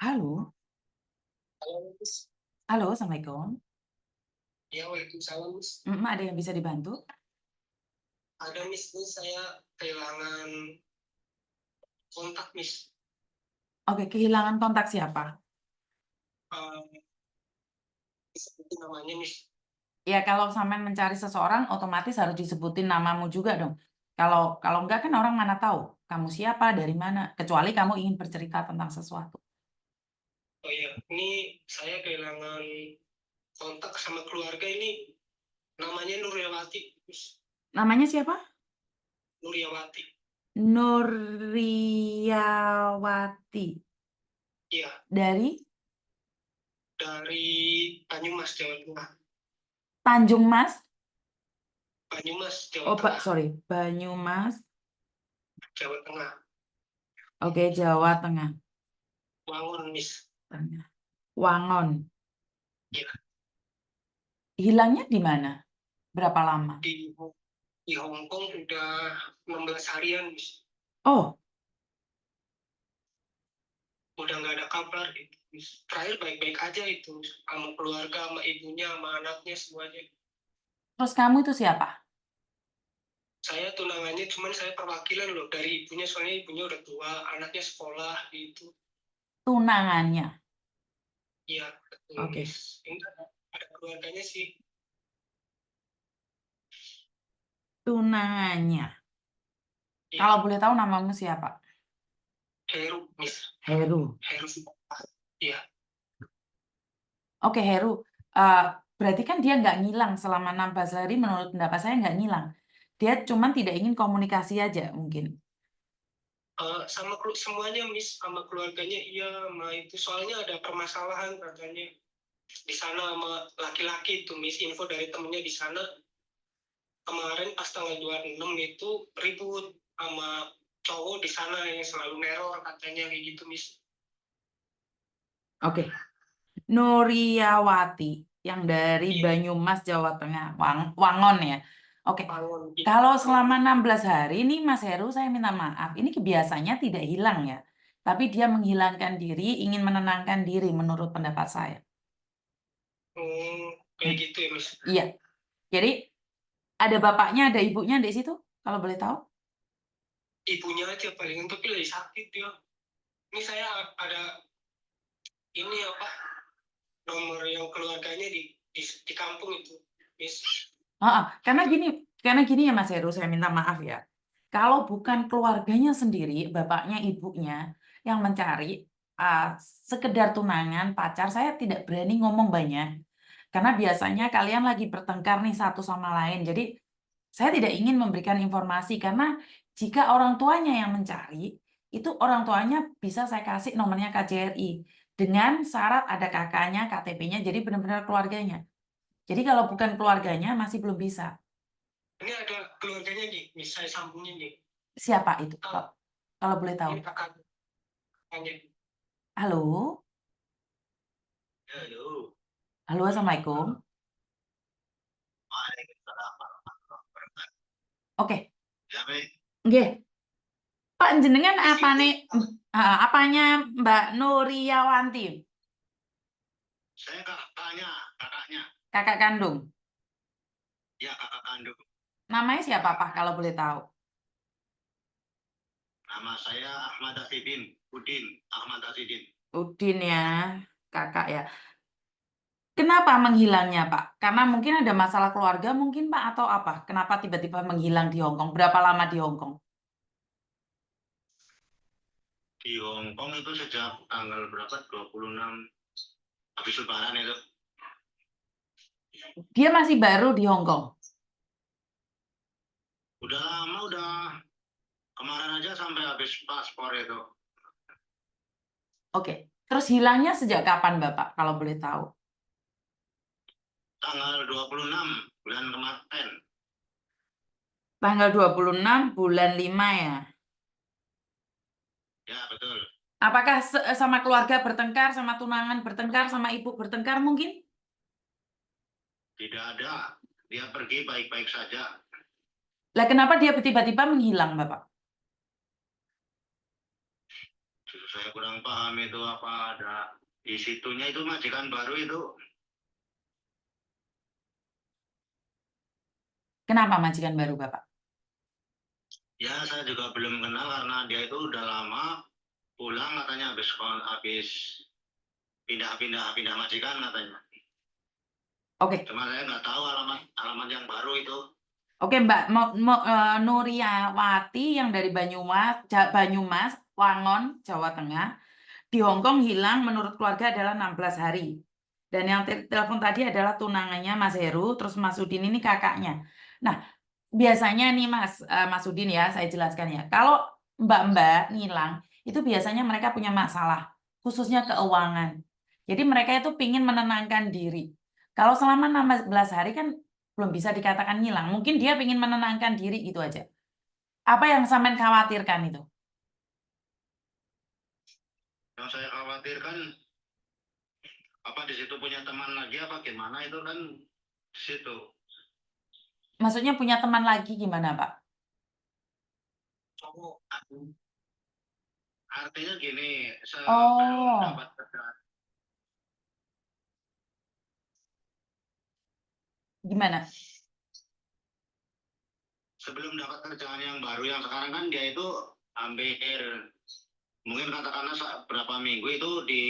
Halo, Halo, Miss. halo, Assalamualaikum. Ya, Waalaikumsalam, Miss. Ada yang bisa dibantu? Ada, Miss, ini saya kehilangan kontak, Miss. Oke, kehilangan kontak siapa? Eh, Seperti namanya, Miss. Ya, kalau sampean mencari seseorang, otomatis harus disebutin namamu juga dong. Kalau kalau enggak kan orang mana tahu kamu siapa, dari mana, kecuali kamu ingin bercerita tentang sesuatu. Oh iya, ini saya kehilangan kontak sama keluarga ini. Namanya Nuryawati, Miss. Namanya siapa? Nuryawati. Nuriyawati. Iya, Dari dari Banyumas, Jawa Tengah. Tanjung Mas. Banyumas, Jawa Oh, Tengah. sorry, Banyumas. Jawa Tengah. Oke, Jawa Tengah. Wangun, Miss. Tengah. Wangon. Iya, Hilangnya di mana? Berapa lama? di, di Hong Kong udah 16 harian, Miss. Oh, Udah nggak ada kabar gitu. Terakhir baik-baik aja itu sama keluarga, sama ibunya, sama anaknya semuanya. terus kamu itu siapa? Saya tunangannya, cuman saya perwakilan loh dari ibunya, soalnya ibunya udah tua, anaknya sekolah gitu. Tunangannya. Iya, betul, Oke. Miss. Ini ada keluarganya sih. Tunangannya. Iya, Kalau boleh tahu namamu siapa? Heru, Miss. Heru. Heru Sukma. Iya. Oke, Heru. Eh, berarti kan dia nggak ngilang selama 16 hari, menurut pendapat saya nggak ngilang. Dia cuma tidak ingin komunikasi aja mungkin. Sama semuanya, Miss, sama keluarganya iya, sama itu soalnya ada permasalahan katanya di sana sama laki-laki itu, Miss. Info dari temennya di sana kemarin pas tanggal 26 itu ribut sama cowok di sana yang selalu neror katanya kayak gitu, Miss. Oke. Nuriyawati yang dari Iya, Banyumas, Jawa Tengah. Wangon ya. Oke. bangun gitu. Kalau selama 16 hari ini Mas Heru, saya minta maaf. Ini kebiasaannya tidak hilang ya. Tapi dia menghilangkan diri, ingin menenangkan diri menurut pendapat saya. Kayak Hmm, gitu ya, Miss. iya. Jadi ada bapaknya, ada ibunya di situ, kalau boleh tahu. Ibunya aja paling, tapi lagi sakit ya. Ini saya ada ini apa, nomor yang keluarganya di kampung itu, Miss. Karena gini ya Mas Heru, saya minta maaf ya. Kalau bukan keluarganya sendiri, bapaknya, ibunya yang mencari uh, sekedar tunangan, pacar, saya tidak berani ngomong banyak. Karena biasanya kalian lagi bertengkar nih satu sama lain. Jadi saya tidak ingin memberikan informasi karena jika orang tuanya yang mencari, itu orang tuanya bisa saya kasih nomornya KJRI dengan syarat ada kakaknya, KTP-nya, jadi benar-benar keluarganya. Jadi kalau bukan keluarganya masih belum bisa. Ini ada keluarganya nih, Miss, saya sambungin nih. Siapa itu? Kalau boleh tahu. Ini kakaknya. Halo? Halo. Halo, Assalamualaikum. Oke. Ya, baik. Nggih. Pak jenengan Di apa sini nih? Apanya Mbak Nuriyawanti? saya kakaknya, Kakak kandung. ya kakak kandung. Namanya siapa Pak kalau boleh tahu? Nama saya Ahmad Asidin, Udin Ahmad Asidin. Udin ya, kakak ya. Kenapa menghilangnya Pak? Karena mungkin ada masalah keluarga mungkin Pak atau apa? Kenapa tiba-tiba menghilang di Hong Kong? Berapa lama di Hong Kong? Di Hong Kong itu sejak tanggal berapa? 26 habis lebaran itu. Dia masih baru di Hong Kong. Udah lama, udah kemarin aja sampai habis paspor itu. Oke. Terus hilangnya sejak kapan Bapak kalau boleh tahu? Tanggal 26 bulan kemarin. Tanggal 26 bulan 5 ya. Ya, betul. Apakah sama keluarga bertengkar, sama tunangan bertengkar, sama ibu bertengkar mungkin? Tidak ada. Dia pergi baik-baik saja. Lah kenapa dia tiba-tiba menghilang, Bapak? Justru saya kurang paham itu apa ada di situnya itu majikan baru itu. Kenapa majikan baru Bapak? Ya saya juga belum kenal karena dia itu udah lama pulang katanya habis pindah majikan katanya. Oke, Cuma saya nggak tahu alamat yang baru itu. oke Mbak Nuriawati yang dari Banyumas, Wangon, Jawa Tengah, di Hong Kong hilang menurut keluarga adalah 16 hari. Dan yang telepon tadi adalah tunangannya Mas Heru, terus Mas Udin ini kakaknya. Nah, biasanya nih Mas Udin ya, saya jelaskan ya. Kalau mbak-mbak ngilang, itu biasanya mereka punya masalah, khususnya keuangan. Jadi mereka itu pingin menenangkan diri. Kalau selama 16 hari kan belum bisa dikatakan ngilang. Mungkin dia pingin menenangkan diri gitu aja. Apa yang sampean khawatirkan itu? Yang saya khawatirkan apa di situ punya teman lagi apa gimana itu kan di situ. Maksudnya punya teman lagi gimana, Pak? Oh, artinya gini, sebelum Oh, dapat kerjaan, gimana? sebelum dapat kerjaan yang baru yang sekarang kan dia itu hampir mungkin katakanlah berapa minggu itu di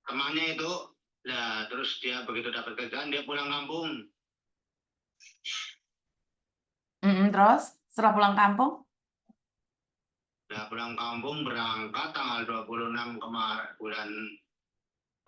temannya itu, nah terus dia begitu dapat kerjaan dia pulang kampung. Terus setelah pulang kampung? Nah pulang kampung berangkat tanggal 26 kemarin bulan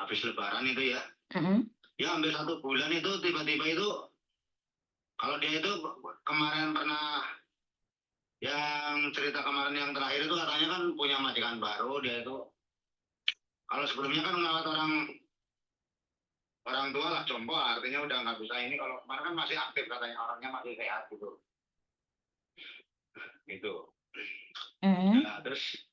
habis lebaran itu ya. Mm-mm. Ya hampir 1 bulan itu tiba-tiba itu kalau dia itu kemarin pernah yang cerita kemarin yang terakhir itu katanya kan punya majikan baru dia itu. Kalau sebelumnya kan ngelawat orang tua lah jompo artinya udah nggak bisa ini kalau kemarin kan masih aktif katanya orangnya masih sehat gitu. Gitu. Mm-mm. Nah, terus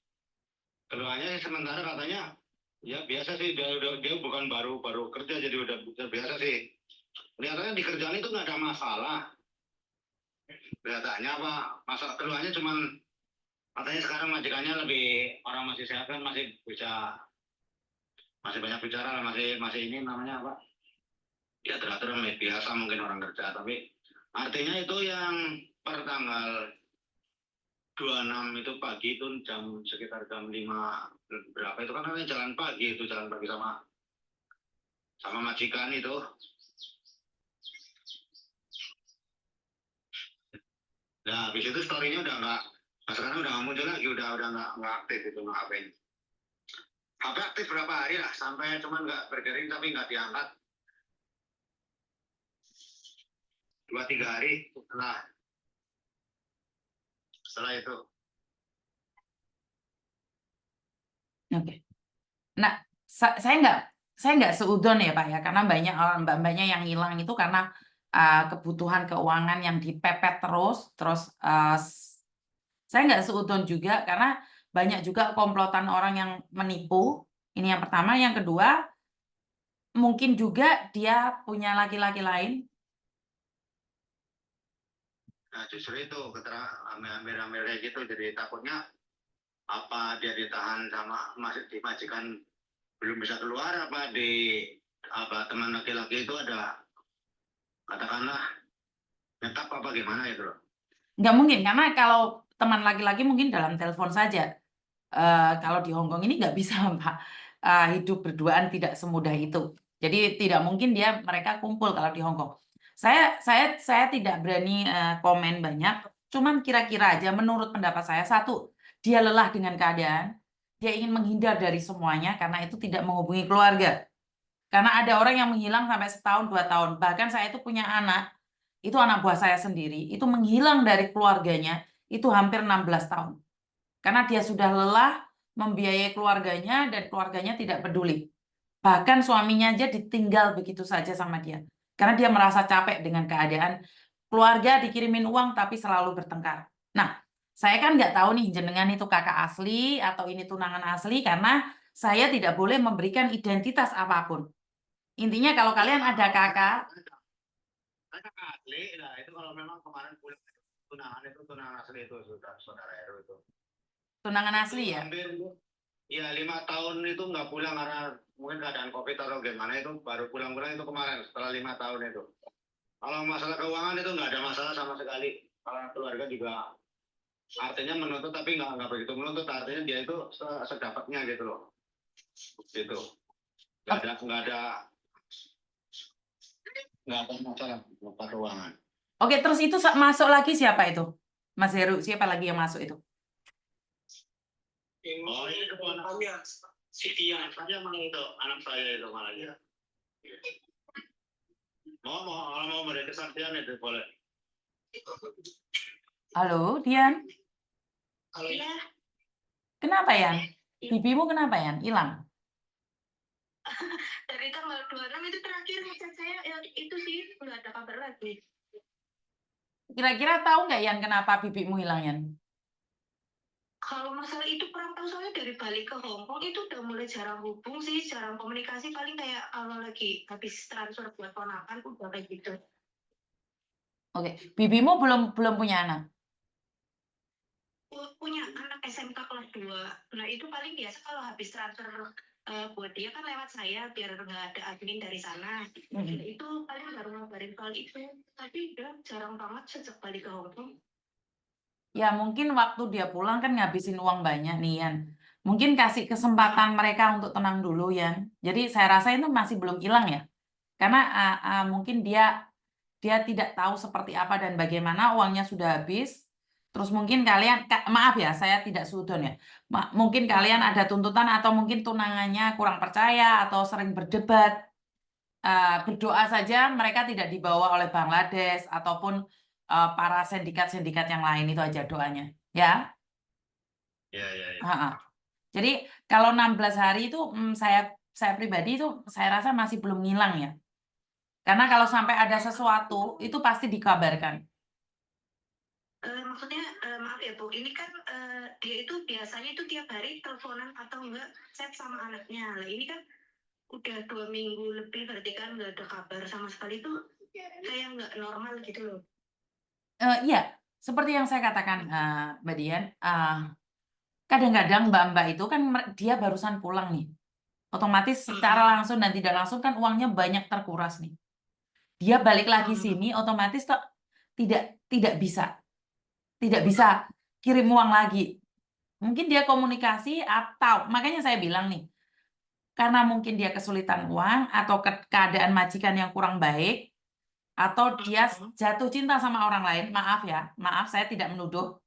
keluarnya sementara katanya ya biasa sih dia bukan baru kerja jadi udah biasa sih. Kelihatannya di kerjaan itu nggak ada masalah. Kelihatannya apa masalah keluarnya cuman katanya sekarang majikannya lebih orang masih sehat kan masih banyak bicara masih ini namanya apa ya teratur biasa mungkin orang kerja tapi artinya itu yang per tanggal 26 itu pagi itu sekitar jam 5 berapa itu kan namanya jalan pagi sama majikan itu. Nah habis itu storynya udah nggak nah, sekarang udah nggak muncul lagi udah nggak aktif itu nggak HP aktif berapa hari lah sampai cuman nggak berdering tapi nggak diangkat 2-3 hari setelah itu. Oke. Nah, saya nggak seudon ya Pak ya, karena banyak orang mbak-mbaknya yang hilang itu karena kebutuhan keuangan yang dipepet terus saya nggak seudon juga karena banyak juga komplotan orang yang menipu. Ini yang pertama, yang kedua mungkin juga dia punya laki-laki lain. Nah justru itu hampir kayak gitu jadi takutnya apa dia ditahan sama masih dimajikan belum bisa keluar apa di apa teman laki-laki itu ada katakanlah nyetap apa gimana itu loh. Nggak mungkin, karena kalau teman laki-laki mungkin dalam telepon saja. Kalau di Hong Kong ini nggak bisa, Pak. Hidup berduaan tidak semudah itu. Jadi tidak mungkin mereka kumpul kalau di Hong Kong. Saya tidak berani komen banyak. Cuman kira-kira aja menurut pendapat saya, satu, dia lelah dengan keadaan. Dia ingin menghindar dari semuanya karena itu tidak menghubungi keluarga. Karena ada orang yang menghilang sampai setahun, 2 tahun. Bahkan saya itu punya anak, itu anak buah saya sendiri, itu menghilang dari keluarganya, itu hampir 16 tahun. Karena dia sudah lelah membiayai keluarganya dan keluarganya tidak peduli. Bahkan suaminya aja ditinggal begitu saja sama dia. Karena dia merasa capek dengan keadaan keluarga dikirimin uang tapi selalu bertengkar. Nah, saya kan nggak tahu nih jenengan itu kakak asli atau ini tunangan asli karena saya tidak boleh memberikan identitas apapun. Intinya kalau Ya kalian ada kakak, saya asli nah itu kalau memang kemarin pulang tunangan asli itu sudah saudara Heru itu Tunangan asli ya? Hampir ya 5 tahun itu nggak pulang karena mungkin keadaan COVID atau gimana, itu baru pulang-pulang itu kemarin setelah 5 tahun itu. Kalau masalah keuangan itu nggak ada masalah sama sekali. Kalau keluarga juga artinya menuntut, tapi nggak begitu menuntut, artinya dia itu sedapatnya gitu loh. Gitu. Nggak ada masalah masalah keuangan. Oke, terus itu masuk lagi siapa itu? Mas Heru, siapa lagi yang masuk itu? Oh, ini keponakannya si Tian. saya emang itu anak saya itu malah ya. Mau mereka kesaksian itu boleh. Halo, Dian. Kalau Iya, Kenapa, Yan? Bibimu kenapa, Yan? Hilang? dari tanggal 26 itu terakhir ngechat saya, ya itu sih nggak ada kabar lagi. Kira-kira tahu nggak, Yan, kenapa bibimu hilang, Yan? Kalau masalah itu kurang tahu, soalnya dari balik ke Hong Kong itu udah mulai jarang hubung sih, jarang komunikasi, paling kayak kalau lagi habis transfer buat ponakan udah kayak gitu. Oke, bibimu belum punya anak. Punya anak SMK kelas 2. Nah itu paling biasa kalau habis transfer buat dia kan lewat saya biar nggak ada admin dari sana. Nah, itu paling baru ngabarin soal itu, tapi udah jarang banget sejak balik ke Hong Kong. Ya, mungkin waktu dia pulang kan ngabisin uang banyak nih, Yan. Mungkin kasih kesempatan mereka untuk tenang dulu, Yan. Jadi saya rasa itu masih belum hilang ya. Karena mungkin dia tidak tahu seperti apa dan bagaimana, uangnya sudah habis. Terus mungkin kalian, maaf ya, saya tidak sudon ya. Mungkin kalian ada tuntutan atau mungkin tunangannya kurang percaya atau sering berdebat. Berdoa saja mereka tidak dibawa oleh Bangladesh ataupun para sindikat-sindikat yang lain, itu aja doanya. Ya. Ya. Jadi kalau 16 hari itu saya pribadi itu saya rasa masih belum ngilang ya. Karena kalau sampai ada sesuatu itu pasti dikabarkan. Maksudnya maaf ya Bu, ini kan dia itu biasanya itu tiap hari teleponan atau enggak chat sama anaknya. Lah ini kan udah 2 minggu lebih, berarti kan nggak ada kabar sama sekali, itu kayak nggak normal gitu loh. Iya, seperti yang saya katakan Mbak Dian, kadang-kadang mbak-mbak itu kan dia barusan pulang nih. Otomatis secara langsung dan tidak langsung kan uangnya banyak terkuras nih. Dia balik lagi sini otomatis tidak bisa kirim uang lagi. Mungkin dia komunikasi atau makanya saya bilang nih, karena mungkin dia kesulitan uang atau keadaan majikan yang kurang baik atau dia jatuh cinta sama orang lain. Maaf ya, maaf saya tidak menuduh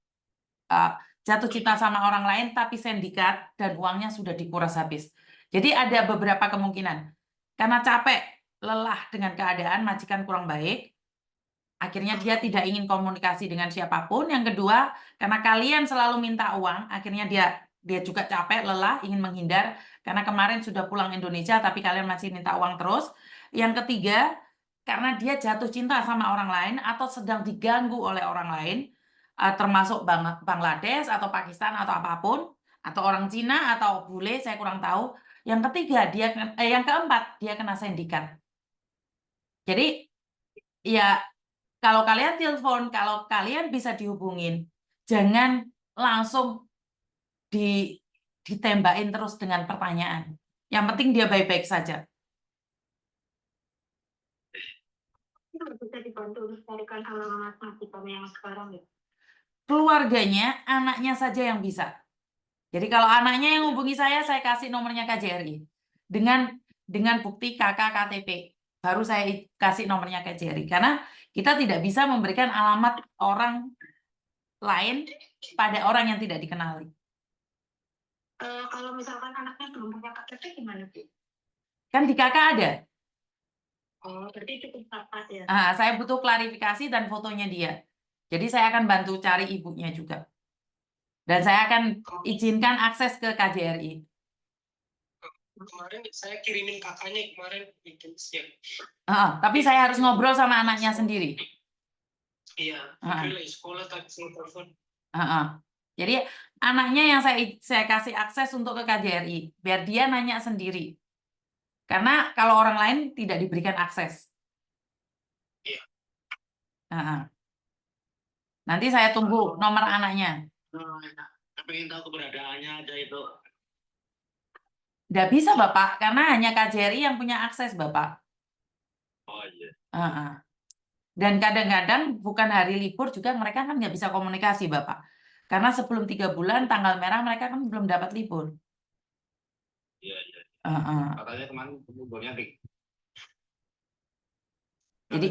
jatuh cinta sama orang lain tapi sindikat dan uangnya sudah dikuras habis. Jadi ada beberapa kemungkinan. Karena capek, lelah dengan keadaan majikan kurang baik, akhirnya dia tidak ingin komunikasi dengan siapapun. Yang kedua, karena kalian selalu minta uang, akhirnya dia juga capek, lelah, ingin menghindar karena kemarin sudah pulang Indonesia tapi kalian masih minta uang terus. Yang ketiga, karena dia jatuh cinta sama orang lain atau sedang diganggu oleh orang lain, termasuk Bangladesh atau Pakistan atau apapun, atau orang Cina atau bule, saya kurang tahu. Yang ketiga, yang keempat, dia kena sindikat. Jadi ya, kalau kalian telepon, kalau kalian bisa dihubungin, jangan langsung ditembakin terus dengan pertanyaan. Yang penting dia baik-baik saja. Bisa dibantu carikan alamat majikan yang sekarang ya. Keluarganya, anaknya saja yang bisa. Jadi kalau anaknya yang hubungi saya kasih nomornya KJRI. Dengan bukti KK KTP. Baru saya kasih nomornya KJRI. Karena kita tidak bisa memberikan alamat orang lain pada orang yang tidak dikenali. Kalau misalkan anaknya belum punya KTP gimana Bu? Kan di KK ada. Oh, berarti cukup dapat ya. Saya butuh klarifikasi dan fotonya dia. Jadi saya akan bantu cari ibunya juga. Dan saya akan izinkan akses ke KJRI. Kemarin saya kirimin kakaknya kemarin bikin siap. Tapi saya harus ngobrol sama anaknya sendiri. Iya, lagi sekolah tadi saya telepon. Jadi anaknya yang saya kasih akses untuk ke KJRI, biar dia nanya sendiri. Karena kalau orang lain tidak diberikan akses. Iya. Nanti saya tunggu nomor anaknya. Tapi pengen tahu keberadaannya aja itu. Nggak bisa Bapak, karena hanya KJRI yang punya akses Bapak. Oh iya. Heeh. Dan kadang-kadang bukan hari libur juga mereka kan nggak bisa komunikasi Bapak. Karena sebelum 3 bulan tanggal merah mereka kan belum dapat libur. Iya, iya. Heeh. Katanya kemarin liburnya Jadi,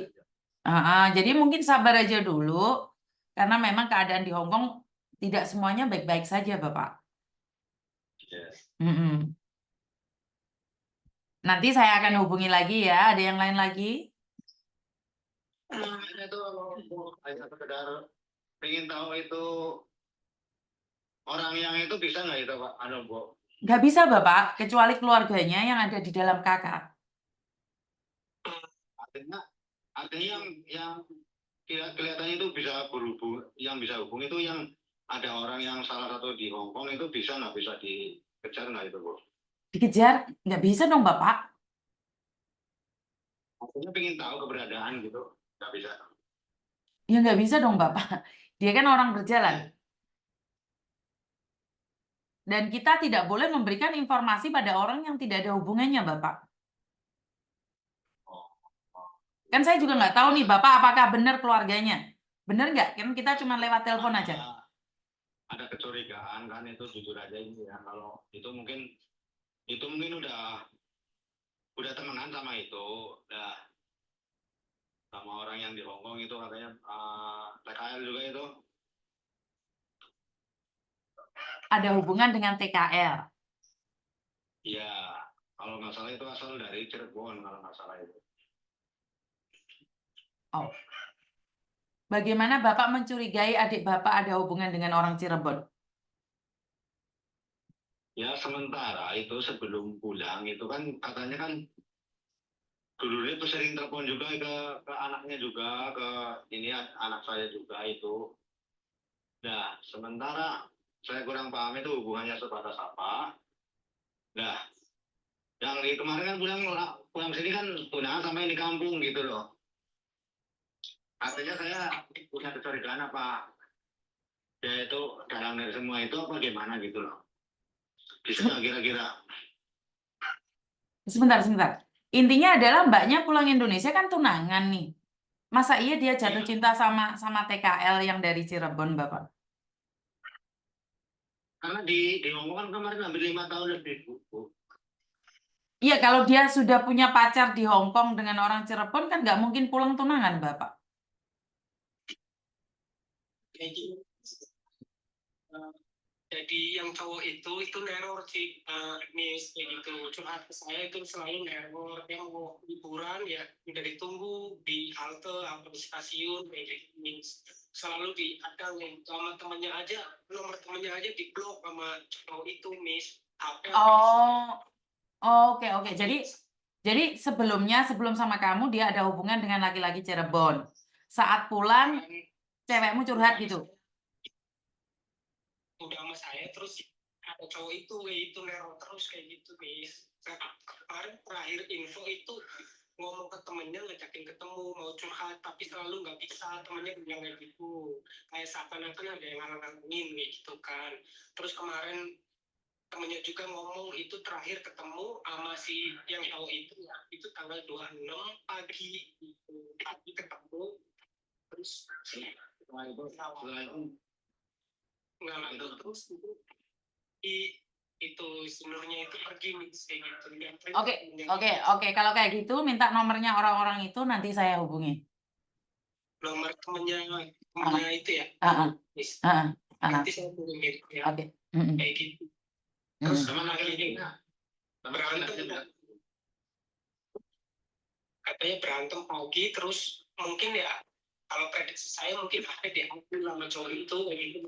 jadi mungkin sabar aja dulu, karena memang keadaan di Hong Kong tidak semuanya baik-baik saja Bapak. Mm-mm. Nanti saya akan hubungi lagi ya. Ada yang lain lagi? itu hanya sekedar pengen tahu itu orang yang itu bisa nggak itu Pak? Bu. Nggak bisa Bapak, kecuali keluarganya yang ada di dalam kakak. Artinya yang kelihatannya itu bisa berhubung, yang bisa hubung itu yang ada orang yang salah satu di Hong Kong itu bisa nggak bisa dikejar nggak itu Bu? Dikejar? Nggak bisa dong Bapak. Artinya pengen tahu keberadaan gitu, nggak bisa. Ya nggak bisa dong Bapak. Dia kan orang berjalan. Dan kita tidak boleh memberikan informasi pada orang yang tidak ada hubungannya Bapak. Kan saya juga nggak tahu nih Bapak apakah benar keluarganya. Benar nggak? Kan kita cuma lewat telepon aja. Ada kecurigaan kan itu jujur aja ini ya, kalau itu mungkin udah temenan sama itu, udah sama orang yang di Hong Kong itu katanya TKL juga itu. Ada hubungan dengan TKL. Iya, kalau nggak salah itu asal dari Cirebon kalau nggak salah itu. Oh. Bagaimana Bapak mencurigai adik Bapak ada hubungan dengan orang Cirebon? Ya sementara itu sebelum pulang itu kan katanya kan dulu itu sering telepon juga ke anaknya juga, ke ini anak saya juga itu. Nah sementara saya kurang paham itu hubungannya sebatas apa. Nah yang kemarin kan pulang sini kan tunangan sampai di kampung gitu loh. Artinya saya punya kecurigaan apa ya itu dalam dari semua itu apa gimana gitu loh. Bisa nggak kira-kira? Sebentar. Intinya adalah mbaknya pulang Indonesia kan tunangan nih. Masa iya dia jatuh cinta sama TKL yang dari Cirebon, Bapak? Karena di Hongkong kan kemarin hampir 5 tahun lebih, Bu. Iya, kalau dia sudah punya pacar di Hong Kong dengan orang Cirebon kan nggak mungkin pulang tunangan, Bapak. Jadi yang cowok itu neror sih, Miss, kayak gitu. Curhat ke saya itu selalu neror. Dia mau liburan ya udah ditunggu di halte atau di stasiun kayak gitu, Miss. Selalu diadang sama temannya aja, nomor temannya aja diblok sama cowok itu, Miss. Oh, oke. Jadi sebelum sama kamu dia ada hubungan dengan laki-laki Cirebon. Saat pulang, cewekmu curhat gitu. Udah sama saya terus ada cowok itu neror terus kayak gitu, Miss. Kemarin terakhir info itu ngomong ke temennya, ngajakin ketemu mau curhat tapi selalu nggak bisa, temennya bilang kayak gitu, kayak seakan-akan ada yang ngalang-ngalangin gitu kan. Terus kemarin temennya juga ngomong itu terakhir ketemu sama si yang cowok itu tanggal 26 pagi gitu, pagi ketemu. Terus setelah itu nggak terus itu sebenarnya itu pergi nih kayak gitu. Oke. Kalau kayak gitu minta nomornya orang-orang itu nanti saya hubungi. Nomor temennya itu ya. Nanti saya hubungin ya. Oke. Kayak gitu. Terus sama lagi berantem. Katanya berantem pagi terus mungkin ya kalau prediksi saya mungkin ada diambil sama cowok itu kayak gitu.